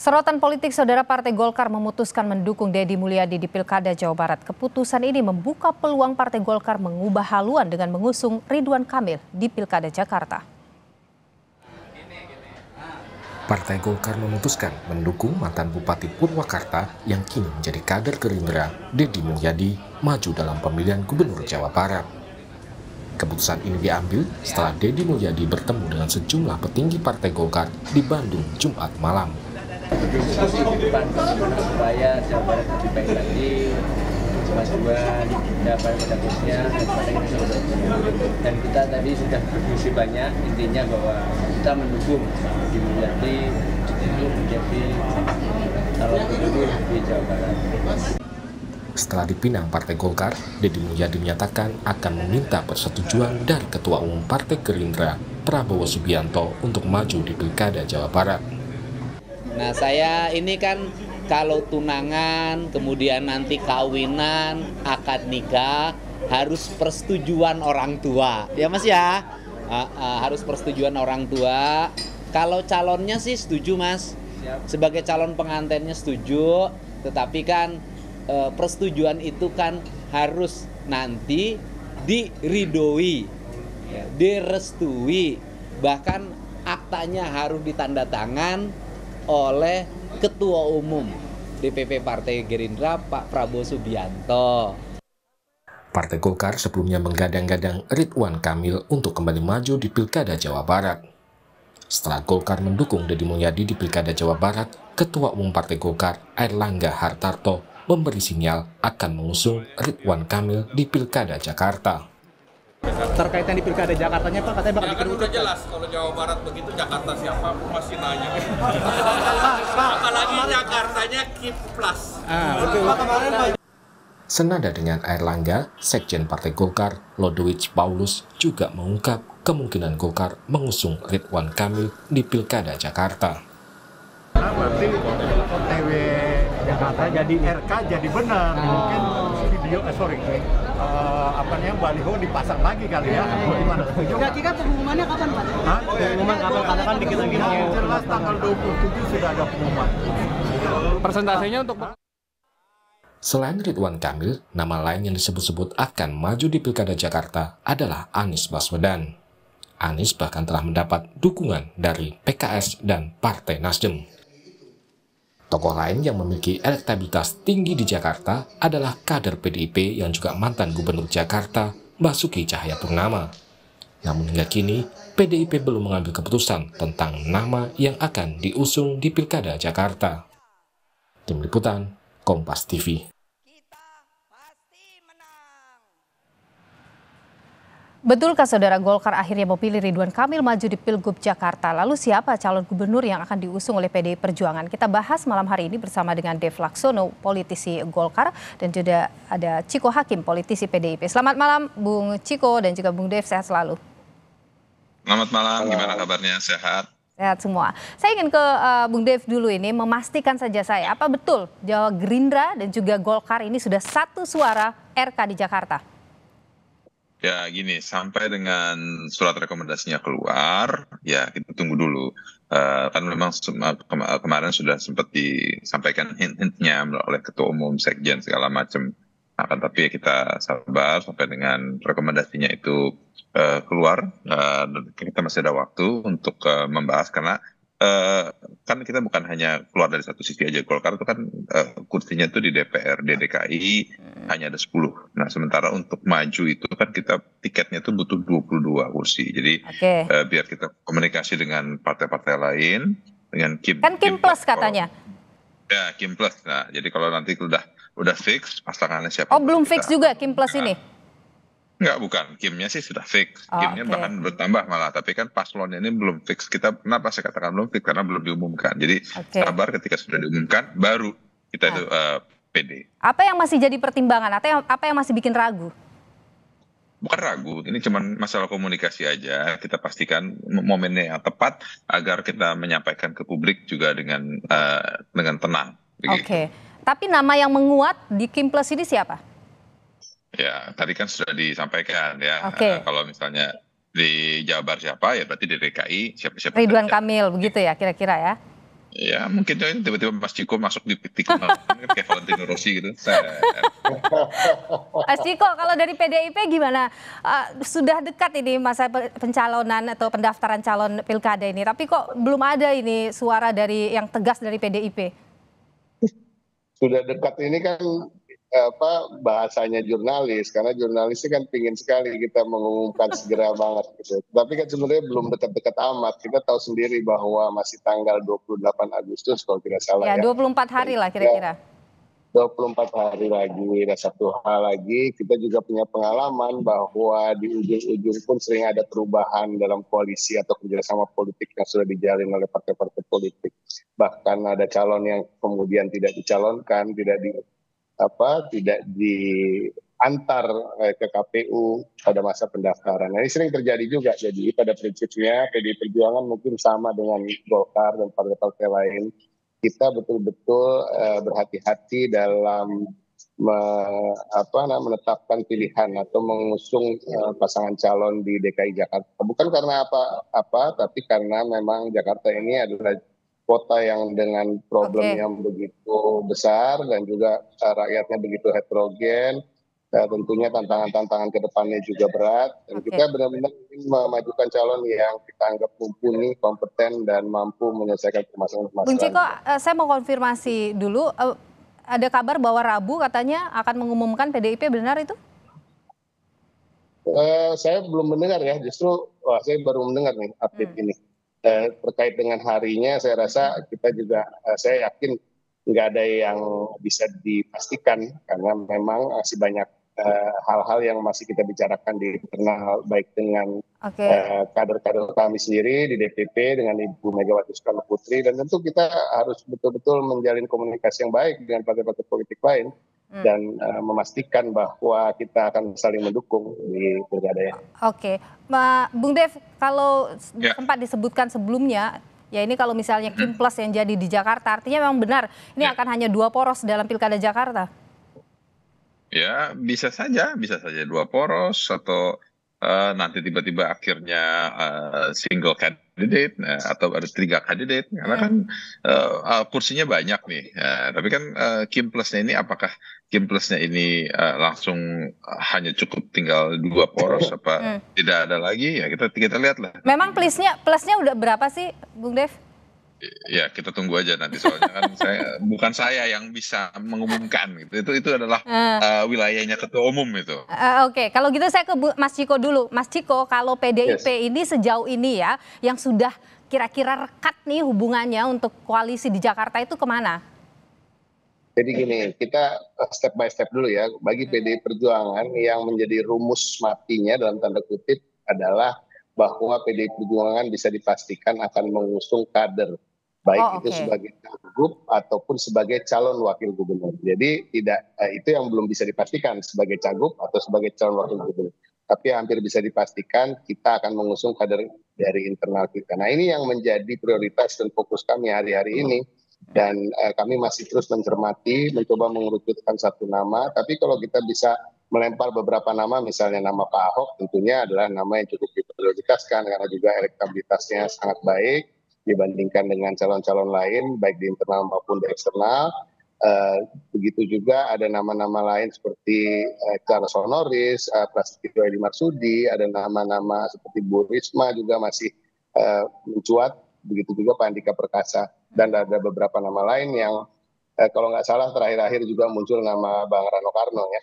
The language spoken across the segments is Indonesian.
Sorotan politik, saudara, Partai Golkar memutuskan mendukung Deddy Mulyadi di Pilkada Jawa Barat. Keputusan ini membuka peluang Partai Golkar mengubah haluan dengan mengusung Ridwan Kamil di Pilkada Jakarta. Partai Golkar memutuskan mendukung mantan Bupati Purwakarta yang kini menjadi kader Gerindra, Deddy Mulyadi, maju dalam pemilihan Gubernur Jawa Barat. Keputusan ini diambil setelah Deddy Mulyadi bertemu dengan sejumlah petinggi Partai Golkar di Bandung Jumat malam. Diskusi di depan supaya Jawa Barat lebih baik lagi, kemajuan Jawa Barat pada khususnya dan kita tadi sudah berdiskusi banyak, intinya bahwa kita mendukung Deddy Mulyadi untuk menjadi calon gubernur di Jawa Barat. Setelah dipinang Partai Golkar, Deddy Mulyadi menyatakan akan meminta persetujuan dari Ketua Umum Partai Gerindra, Prabowo Subianto, untuk maju di Pilkada Jawa Barat. Nah, saya ini kan kalau tunangan, kemudian nanti kawinan, akad nikah, harus persetujuan orang tua. Ya Mas ya, harus persetujuan orang tua. Kalau calonnya sih setuju Mas, sebagai calon pengantinnya setuju, tetapi kan persetujuan itu kan harus nanti diridoi, direstui, bahkan aktanya harus ditandatangan oleh Ketua Umum DPP Partai Gerindra, Pak Prabowo Subianto. Partai Golkar sebelumnya menggadang-gadang Ridwan Kamil untuk kembali maju di Pilkada Jawa Barat. Setelah Golkar mendukung Deddy Mulyadi di Pilkada Jawa Barat, Ketua Umum Partai Golkar, Airlangga Hartarto, memberi sinyal akan mengusung Ridwan Kamil di Pilkada Jakarta. Terkait yang di Pilkada Jakartanya Pak, katanya bakal dikerucut. Udah jelas kalau Jawa Barat begitu, Jakarta siapa masih nanya. Apalagi Jakartanya Kiplas. Senada dengan Airlangga, Sekjen Partai Golkar, Lodewijk Paulus, juga mengungkap kemungkinan Golkar mengusung Ridwan Kamil di Pilkada Jakarta. Berarti OTW Jakarta jadi RK jadi benar, mungkin video baliho dipasang lagi kali ya. Gimana? Kira-kira pengumumannya kapan Pak? Pengumuman kapan? Karena kan dikit lagi mau jelas tanggal 27 sudah ada pengumuman. Persentasenya untuk Selain Ridwan Kamil, nama lain yang disebut-sebut akan maju di Pilkada Jakarta adalah Anies Baswedan. Anies bahkan telah mendapat dukungan dari PKS dan Partai Nasdem. Tokoh lain yang memiliki elektabilitas tinggi di Jakarta adalah kader PDIP yang juga mantan Gubernur Jakarta, Basuki Cahayapurnama. Namun hingga kini, PDIP belum mengambil keputusan tentang nama yang akan diusung di Pilkada Jakarta. Tim Liputan, Kompas TV. Betulkah saudara, Golkar akhirnya memilih Ridwan Kamil maju di Pilgub Jakarta? Lalu siapa calon gubernur yang akan diusung oleh PDI Perjuangan? Kita bahas malam hari ini bersama dengan Dev Laksono, politisi Golkar, dan juga ada Ciko Hakim, politisi PDIP. Selamat malam Bung Ciko dan juga Bung Dev, sehat selalu. Selamat malam, gimana kabarnya? Sehat? Sehat semua. Saya ingin ke Bung Dev dulu ini, memastikan saja saya, apa betul Jawa Gerindra dan juga Golkar ini sudah satu suara RK di Jakarta? Ya gini, sampai dengan surat rekomendasinya keluar, ya kita tunggu dulu. Kan memang kemarin sudah sempat disampaikan hint-hintnya oleh Ketua Umum, Sekjen, segala macam. Akan tapi kita sabar sampai dengan rekomendasinya itu keluar. Kita masih ada waktu untuk membahas, karena kan kita bukan hanya keluar dari satu sisi aja. Golkar itu kan kursinya itu di DPRD DKI hanya ada 10. Nah sementara untuk maju itu kan kita tiketnya itu butuh 22 kursi. Jadi biar kita komunikasi dengan partai-partai lain, dengan Kim. Kan Kim Plus katanya. Ya Kim Plus. Nah jadi kalau nanti udah fix pasangannya siapa. Oh belum fix juga Kim Plus ini? Enggak, bukan. Kimnya sih sudah fix. Kimnya bahkan bertambah malah. Tapi kan paslonnya ini belum fix. Kenapa saya katakan belum fix? Karena belum diumumkan. Jadi sabar, ketika sudah diumumkan, baru kita itu PD. Apa yang masih jadi pertimbangan? Atau apa yang masih bikin ragu? Bukan ragu, ini cuma masalah komunikasi aja. Kita pastikan momennya yang tepat agar kita menyampaikan ke publik juga dengan tenang. Oke. Tapi nama yang menguat di Kim Plus ini siapa? Ya, tadi kan sudah disampaikan ya. Kalau misalnya di Jawa Barat siapa, ya berarti di DKI siapa-siapa. Ridwan Kamil, begitu ya kira-kira ya? Ya mungkin ini tiba-tiba Mas Ciko masuk di tikungan kayak Valentino Rossi gitu. Mas Ciko, kalau dari PDIP gimana? Sudah dekat ini masa pencalonan atau pendaftaran calon pilkada ini, tapi kok belum ada ini suara dari yang tegas dari PDIP? Sudah dekat ini kan bahasanya jurnalis, karena jurnalis kan pingin sekali kita mengumumkan segera banget gitu. Tapi kan sebenarnya belum dekat-dekat amat. Kita tahu sendiri bahwa masih tanggal 28 Agustus kalau tidak salah ya. 24 hari lah kira-kira. 24 hari lagi. Dan satu hal lagi, kita juga punya pengalaman bahwa di ujung-ujung pun sering ada perubahan dalam koalisi atau kerjasama politik yang sudah dijalin oleh partai-partai politik. Bahkan ada calon yang kemudian tidak dicalonkan, tidak diantar ke KPU pada masa pendaftaran. Nah, ini sering terjadi juga. Jadi pada prinsipnya PDI Perjuangan mungkin sama dengan Golkar dan partai-partai lain. Kita betul-betul berhati-hati dalam menetapkan pilihan atau mengusung pasangan calon di DKI Jakarta. Bukan karena apa-apa, tapi karena memang Jakarta ini adalah kota yang dengan problem yang begitu besar dan juga rakyatnya begitu heterogen. Tentunya tantangan-tantangan ke depannya juga berat. Dan kita benar-benar ingin memajukan calon yang kita anggap mumpuni, kompeten, dan mampu menyelesaikan permasalahan-permasalahan. Bung Ciko, saya mau konfirmasi dulu. Ada kabar bahwa Rabu katanya akan mengumumkan PDIP, benar itu? Saya belum mendengar ya, justru saya baru mendengar nih update ini. Terkait dengan harinya, saya rasa kita juga, saya yakin nggak ada yang bisa dipastikan karena memang masih banyak hal-hal yang masih kita bicarakan di internal, baik dengan kader-kader kami sendiri di DPP dengan Ibu Megawati Soekarno Putri, dan tentu kita harus betul-betul menjalin komunikasi yang baik dengan partai-partai politik lain dan memastikan bahwa kita akan saling mendukung di pilkada. Oke, Bung Dev, kalau sempat disebutkan sebelumnya, ya ini kalau misalnya Kim Plus yang jadi di Jakarta, artinya memang benar ini akan hanya 2 poros dalam pilkada Jakarta? Ya bisa saja 2 poros atau nanti tiba-tiba akhirnya single candidate atau ada 3 candidate karena kan kursinya banyak nih. Tapi kan Kim Plusnya ini apakah Kim Plusnya ini langsung hanya cukup tinggal 2 poros apa tidak ada lagi ya kita lihat lah. Memang plusnya udah berapa sih Bung Dev? Ya kita tunggu aja nanti soalnya kan bukan saya yang bisa mengumumkan gitu. Itu adalah wilayahnya ketua umum itu. Oke, kalau gitu saya ke Mas Ciko dulu. Mas Ciko, kalau PDIP ini sejauh ini ya yang sudah kira-kira rekat nih hubungannya untuk koalisi di Jakarta itu kemana? Jadi gini, kita step by step dulu ya. Bagi PDI Perjuangan yang menjadi rumus matinya dalam tanda kutip adalah bahwa PDI Perjuangan bisa dipastikan akan mengusung kader, baik itu sebagai cagup ataupun sebagai calon wakil gubernur. Jadi itu yang belum bisa dipastikan sebagai cagup atau sebagai calon wakil gubernur. Tapi hampir bisa dipastikan kita akan mengusung kader dari internal kita. Nah, ini yang menjadi prioritas dan fokus kami hari-hari ini. Dan kami masih terus mencermati, mencoba mengerucutkan satu nama. Tapi kalau kita bisa melempar beberapa nama, misalnya nama Pak Ahok, tentunya adalah nama yang cukup diprioritaskan karena juga elektabilitasnya sangat baik dibandingkan dengan calon-calon lain, baik di internal maupun di eksternal. Begitu juga ada nama-nama lain seperti Charles Honoris, Prasetyo Edi Marsudi, ada nama-nama seperti Bu Risma juga masih mencuat, begitu juga Pak Andika Perkasa. Dan ada beberapa nama lain yang kalau nggak salah terakhir-akhir juga muncul nama Bang Rano Karno ya.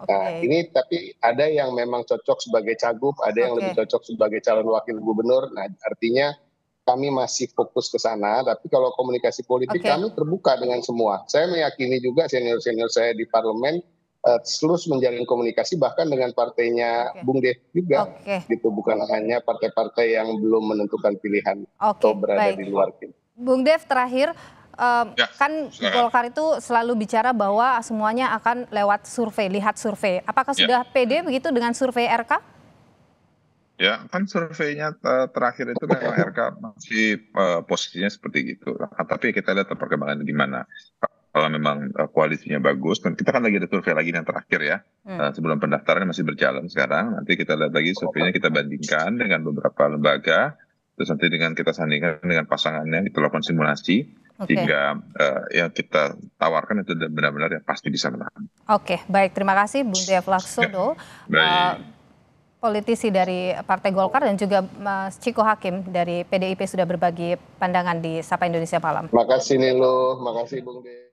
Nah ini tapi ada yang memang cocok sebagai cagup, ada yang lebih cocok sebagai calon wakil gubernur. Nah artinya kami masih fokus ke sana, tapi kalau komunikasi politik kami terbuka dengan semua. Saya meyakini juga senior-senior saya di parlemen terus menjalin komunikasi bahkan dengan partainya Bung Dev juga, gitu, bukan hanya partai-partai yang belum menentukan pilihan atau berada di luar itu. Bung Dev, terakhir kan Golkar itu selalu bicara bahwa semuanya akan lewat survei, lihat survei. Apakah sudah pede begitu dengan survei RK? Ya, kan surveinya terakhir itu memang RK masih posisinya seperti itu. Tapi kita lihat perkembangan di mana. Kalau memang koalisinya bagus, kita kan lagi ada survei lagi yang terakhir ya. Sebelum pendaftaran masih berjalan sekarang. Nanti kita lihat lagi surveinya, kita bandingkan dengan beberapa lembaga. Terus nanti kita sandingkan dengan pasangannya, kita lakukan simulasi. Sehingga yang kita tawarkan itu benar-benar yang pasti bisa menahan. Oke, baik. Terima kasih Bung Dev Laksono, politisi dari Partai Golkar, dan juga Mas Ciko Hakim dari PDIP sudah berbagi pandangan di Sapa Indonesia Malam. Makasih Nilo, makasih Bung De.